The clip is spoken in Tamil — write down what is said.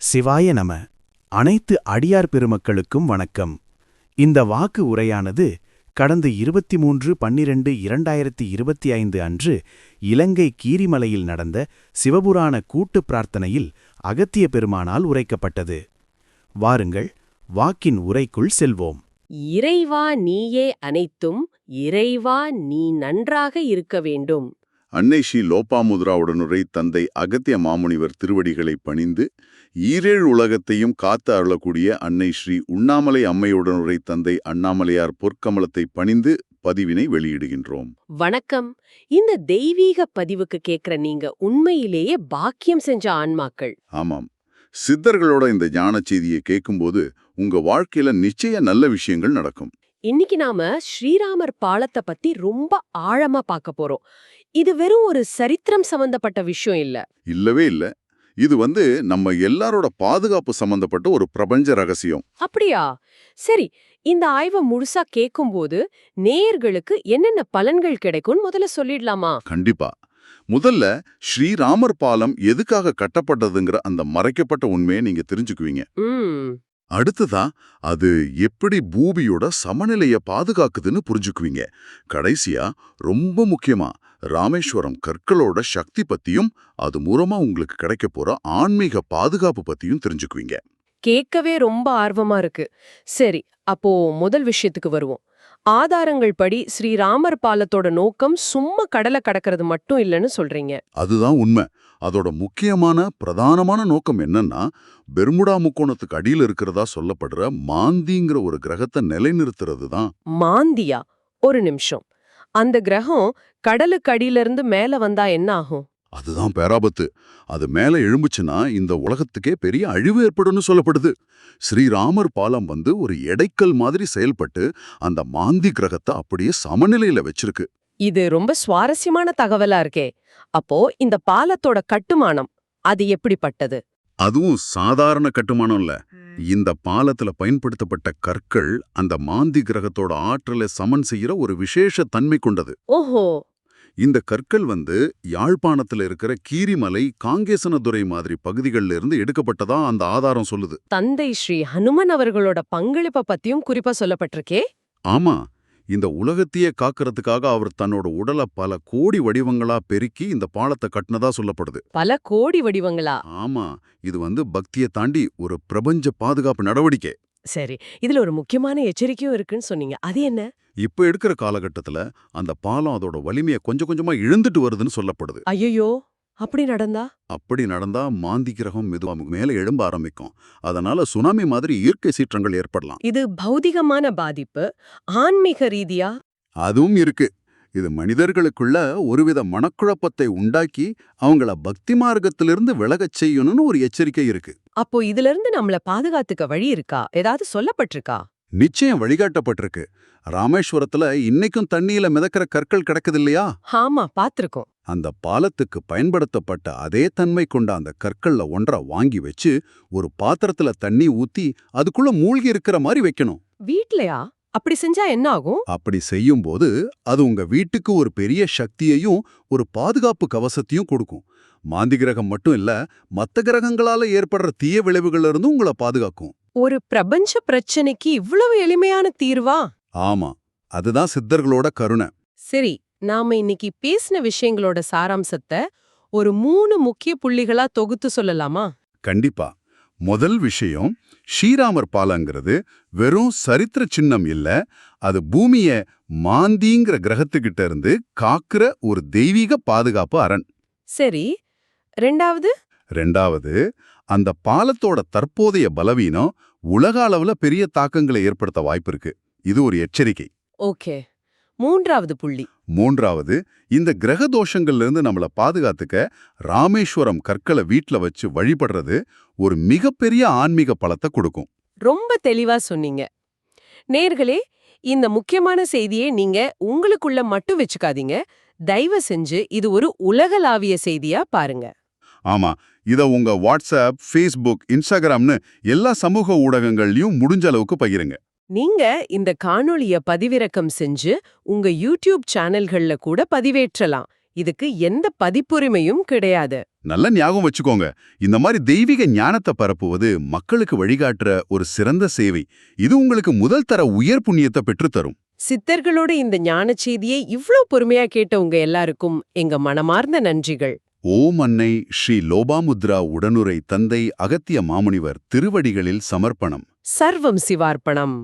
சிவாய நம. அனைத்து அடியார் பெருமக்களுக்கும் வணக்கம். இந்த வாக்கு உரையானது கடந்த 23/12/2025 அன்று இலங்கை கீரிமலையில் நடந்த சிவபுராண கூட்டுப் பிரார்த்தனையில் அகத்திய பெருமானால் உரைக்கப்பட்டது. வாருங்கள், வாக்கின் உரைக்குள் செல்வோம். இறைவா நீயே அனைத்தும், இறைவா நீ நன்றாக இருக்க வேண்டும். அன்னை ஸ்ரீ லோபாமுத்ராவுடனுரை தந்தை அகத்திய மாமுனிவர் திருவடிகளை பணிந்து ஈரேழு உலகத்தையும் காத்து அருளக்கூடிய அன்னை ஸ்ரீ உண்ணாமலை அம்மையுடனுரை தந்தை அண்ணாமலையார் பொற்கமலத்தை பணிந்து பதிவினை வெளியிடுகின்றோம். வணக்கம். இந்த தெய்வீக பதிவுக்கு கேக்குற நீங்க உண்மையிலேயே பாக்கியம் செஞ்ச ஆன்மாக்கள். ஆமாம், சித்தர்களோட இந்த ஞான செய்தியை கேட்கும்போது உங்க வாழ்க்கையில நிச்சய நல்ல விஷயங்கள் நடக்கும். இன்னைக்கு நாம ஸ்ரீராமர் பாலத்தை பத்தி ரொம்ப ஆழமா பார்க்க போறோம். இது வெறும் ஒரு சரித்திரம் சம்பந்தப்பட்ட விஷயம் இல்ல. இல்லவே இல்ல. இது நம்ம எல்லாரோட பாதுகாப்பு சம்பந்தப்பட்ட ஒரு பிரபஞ்ச ரகசியம். அப்படியா? சரி, இந்த ஆய்வை முழுசா கேட்கும்போது நேயர்களுக்கு என்னென்ன பலன்கள் கிடைக்கும் முதல்ல சொல்லிடலாமா? கண்டிப்பா. முதல்ல ஸ்ரீராமர் பாலம் எதுக்காக கட்டப்பட்டதுங்கிற அந்த மறைக்கப்பட்ட உண்மையை நீங்க தெரிஞ்சுக்குவீங்க. அடுத்ததா அது எப்படி பூமியோட சமநிலைய பாதுகாக்குதுன்னு புரிஞ்சுக்குவீங்க. கடைசியா ரொம்ப முக்கியமா ராமேஸ்வரம் கற்களோட சக்தி பத்தியும் அது மூலமா உங்களுக்கு கிடைக்க போற ஆன்மீக பாதுகாப்பு பத்தியும் தெரிஞ்சுக்குவீங்க. கேட்கவே ரொம்ப ஆர்வமா இருக்கு. சரி, அப்போ முதல் விஷயத்துக்கு வருவோம். ஆதாரங்கள் படி ஸ்ரீராமர் பாலத்தோட நோக்கம் சும்மா கடலை கடக்கிறது மட்டும் இல்லைன்னு சொல்றீங்க. அதுதான் உண்மை. அதோட முக்கியமான பிரதானமான நோக்கம் என்னன்னா, பெர்முடா முக்கோணத்துக்கு அடியில் இருக்கிறதா சொல்லப்படுற மாந்திங்கிற ஒரு கிரகத்தை நிலைநிறுத்துறது தான். மாந்தியா? ஒரு நிமிஷம். அந்த கிரகம் கடலுக்கு அடியிலிருந்து மேல வந்தா என்ன ஆகும்? அதுதான் பேராபத்து. அது மேல எழும்புச்சுன்னா இந்த உலகத்துக்கே பெரிய அழிவு ஏற்படும்னு சொல்லப்படுது. ஸ்ரீராமர் பாலம் ஒரு எடைக்கல் மாதிரி செயல்பட்டு அந்த மாந்தி கிரகத்தை அப்படியே சமநிலையில வச்சிருக்கு. இது ரொம்ப சுவாரஸ்யமான தகவலா இருக்கே. அப்போ இந்த பாலத்தோட கட்டுமானம் அது எப்படிப்பட்டது? அதுவும் சாதாரண கட்டுமானம் இல்ல. இந்த பாலத்துல பயன்படுத்தப்பட்ட கற்கள் அந்த மாந்தி கிரகத்தோட ஆற்றலை சமன் செய்யற ஒரு விசேஷ தன்மை கொண்டது. ஓஹோ. இந்த கற்கள் யாழ்ப்பாணத்துல இருக்கிற கீரிமலை, காங்கேசனதுரை மாதிரி பகுதிகளில் இருந்து எடுக்கப்பட்டதா அந்த ஆதாரம் சொல்லுது. தந்தை ஸ்ரீ ஹனுமன் அவர்களோட பங்களிப்பை பத்தியும் குறிப்பா சொல்லப்பட்டிருக்கே. ஆமா, இந்த உலகத்தையே காக்கிறதுக்காக அவர் தன்னோட உடலை பல கோடி வடிவங்களா பெருக்கி இந்த பாலத்தை கட்டினதா சொல்லப்படுது. பல கோடி வடிவங்களா? ஆமா, இது பக்தியை தாண்டி ஒரு பிரபஞ்ச பாதுகாப்பு நடவடிக்கை. சரி, இதுல ஒரு முக்கியமான எச்சரிக்கையும் இருக்குன்னு சொன்னீங்க. அது என்ன? இப்ப எடுக்கிற காலகட்டத்துல அந்த பாலம் அதோட வலிமையை கொஞ்சம் கொஞ்சமா இழந்துட்டு வருதுன்னு சொல்லப்படுது. ஐயோ, அப்படி நடந்தா மாந்தி கிரகம் மெதுவா மேல எழும்ப ஆரம்பிக்கும். அதனால சுனாமி மாதிரி இயற்கை சீற்றங்கள் ஏற்படலாம். இது பௌதிகமான பாதிப்பு. ஆன்மீக ரீதியா? அதுவும் இருக்கு. இது மனிதர்களுக்குள்ள ஒருவித மனக்குழப்பத்தை உண்டாக்கி அவங்கள பக்தி மார்க்கத்திலிருந்து விலகச் செய்யணும்னு ஒரு எச்சரிக்கை இருக்கு. அப்போ இதுல இருந்து நம்மள பாதுகாத்துக்க வழி இருக்கா? ஏதாவது சொல்லப்பட்டிருக்கா? நிச்சயம் வழிகாட்டப்பட்டிருக்கு. ராமேஸ்வரத்துல இன்னைக்கும் தண்ணியில மிதக்கிற கற்கள் கிடக்குது இல்லையா? ஆமா, பாத்திருக்கோம். அந்த பாலத்துக்கு பயன்படுத்தப்பட்ட அதே தன்மை கொண்ட அந்த கற்கள்ல ஒன்றை வாங்கி வச்சு ஒரு பாத்திரத்துல தண்ணி ஊத்தி அதுக்குள்ள மூழ்கி இருக்கிற மாதிரி வைக்கணும். வீட்லயா? அப்படி செஞ்சா என்ன ஆகும்? அப்படி செய்யும்போது அது உங்க வீட்டுக்கு ஒரு பெரிய சக்தியையும் ஒரு பாதுகாப்பு கவசத்தையும் கொடுக்கும். மாந்தி கிரகம் மட்டும் இல்ல, மத்த கிரகங்களால ஏற்படுற தீய விளைவுகள்ல இருந்தும் உங்களை பாதுகாக்கும். ஒரு பிரபஞ்ச பிரச்சனைக்கு இவ்வளவு எளிமையான தீர்வா? ஆமா, அதுதான் சித்தர்களோட கருணை. சரி, நாம இன்னைக்கு பேசின விஷயங்களோட சாராம்சத்தை ஒரு 3 முக்கிய புள்ளிகளா தொகுத்து சொல்லலாமா? கண்டிப்பா. முதல் விஷயம், ஸ்ரீராமர் பாலங்கிறது வெறும் சரித்திர சின்னம் இல்ல, அது பூமிய மாந்திங்கிற கிரகத்துக்கிட்ட இருந்து காக்குற ஒரு தெய்வீக பாதுகாப்பு அரண். சரி, ரெண்டாவது, அந்த பாலத்தோட தற்போதைய பலவீனம் உலக அளவுல பெரிய தாக்கங்களை ஏற்படுத்த வாய்ப்பிருக்கு. இது ஒரு எச்சரிக்கை. ஓகே. மூன்றாவது, இந்த கிரக தோஷங்கள்ல இருந்து நம்மள பாதுகாத்துக்க ராமேஸ்வரம் கற்களை வீட்ல வச்சு வழிபடுறது ஒரு மிகப்பெரிய ஆன்மீக பலத்தை கொடுக்கும். ரொம்ப தெளிவா சொன்னீங்க. நேயர்களே, இந்த முக்கியமான செய்தியை நீங்க உங்களுக்குள்ள மட்டும் வச்சுக்காதீங்க. தயவு செஞ்சு இது ஒரு உலகளாவிய செய்தியா பாருங்க. ஆமா, இத உங்க வாட்ஸ்அப், ஃபேஸ்புக், இன்ஸ்டாகிராம்னு எல்லா சமூக ஊடகங்கள்லயும் முடிஞ்ச அளவுக்கு பகிருங்க. நீங்க இந்த காணொளிய பதிவிறக்கம் செஞ்சு உங்க யூடியூப் சேனல்கள்ல கூட பதிவேற்றலாம். இதுக்கு எந்த பதிப்புரிமையும் கிடையாது. நல்ல ஞாபகம் வச்சுக்கோங்க. இந்த மாதிரி தெய்வீக ஞானத்தை பரப்புவது மக்களுக்கு வழிகாட்டுற ஒரு சிறந்த சேவை. இது உங்களுக்கு முதல் தர உயர் புண்ணியத்தை பெற்றுத்தரும். சித்தர்களோட இந்த ஞான செய்தியை இவ்ளோ பொறுமையா கேட்ட உங்க எல்லாருக்கும் எங்க மனமார்ந்த நன்றிகள். ஓம் அன்னை ஸ்ரீ லோபாமுத்ரா உடனுரை தந்தை அகத்திய மாமுனிவர் திருவடிகளில் சமர்ப்பணம். சர்வம் சிவார்ப்பணம்.